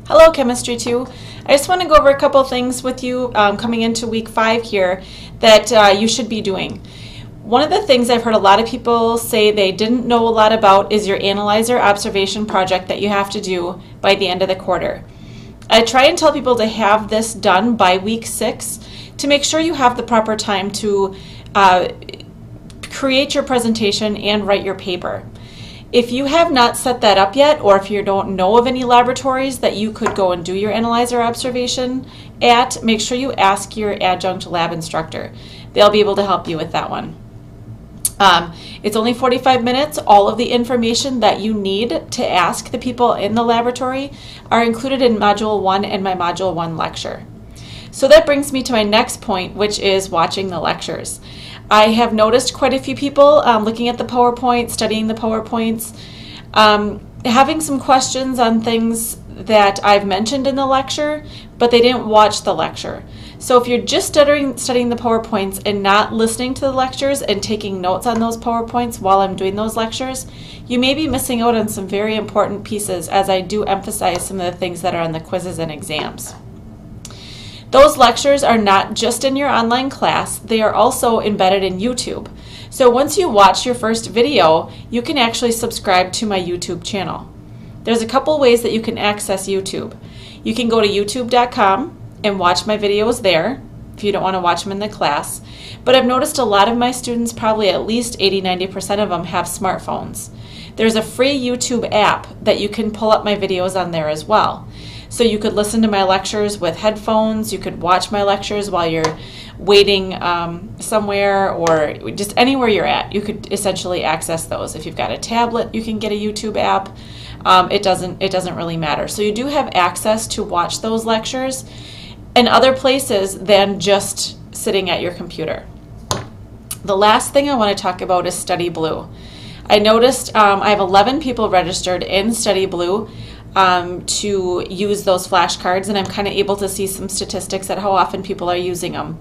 Hello, Chemistry 2. I just want to go over a couple things with you coming into week 5 here that you should be doing. One of the things I've heard a lot of people say they didn't know a lot about is your analyzer observation project that you have to do by the end of the quarter. I try and tell people to have this done by week 6 to make sure you have the proper time to create your presentation and write your paper. If you have not set that up yet, or if you don't know of any laboratories that you could go and do your analyzer observation at, make sure you ask your adjunct lab instructor. They'll be able to help you with that one. It's only 45 minutes. All of the information that you need to ask the people in the laboratory are included in Module 1 and my Module 1 lecture. So that brings me to my next point, which is watching the lectures. I have noticed quite a few people looking at the PowerPoint, studying the PowerPoints, having some questions on things that I've mentioned in the lecture, but they didn't watch the lecture. So if you're just studying the PowerPoints and not listening to the lectures and taking notes on those PowerPoints while I'm doing those lectures, you may be missing out on some very important pieces, as I do emphasize some of the things that are on the quizzes and exams. Those lectures are not just in your online class, they are also embedded in YouTube. So once you watch your first video, you can actually subscribe to my YouTube channel. There's a couple ways that you can access YouTube. You can go to youtube.com and watch my videos there if you don't want to watch them in the class. But I've noticed a lot of my students, probably at least 80-90% of them, have smartphones. There's a free YouTube app that you can pull up my videos on there as well. So you could listen to my lectures with headphones, you could watch my lectures while you're waiting somewhere, or just anywhere you're at. You could essentially access those. If you've got a tablet, you can get a YouTube app. It doesn't really matter. So you do have access to watch those lectures in other places than just sitting at your computer. The last thing I want to talk about is StudyBlue. I noticed I have 11 people registered in StudyBlue to use those flashcards, and I'm kind of able to see some statistics at how often people are using them.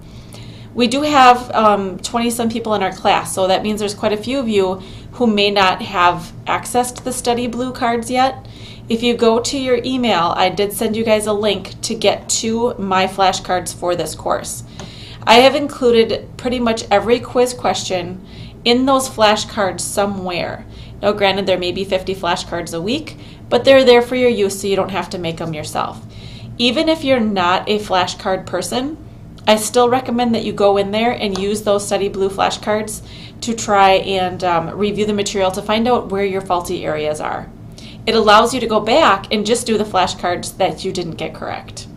We do have 20-some people in our class, so that means there's quite a few of you who may not have access to the StudyBlue cards yet. If you go to your email, I did send you guys a link to get to my flashcards for this course. I have included pretty much every quiz question in those flashcards somewhere. Now granted, there may be 50 flashcards a week, but they're there for your use so you don't have to make them yourself. Even if you're not a flashcard person, I still recommend that you go in there and use those StudyBlue flashcards to try and review the material to find out where your faulty areas are. It allows you to go back and just do the flashcards that you didn't get correct.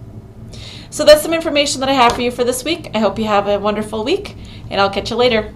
So that's some information that I have for you for this week. I hope you have a wonderful week, and I'll catch you later.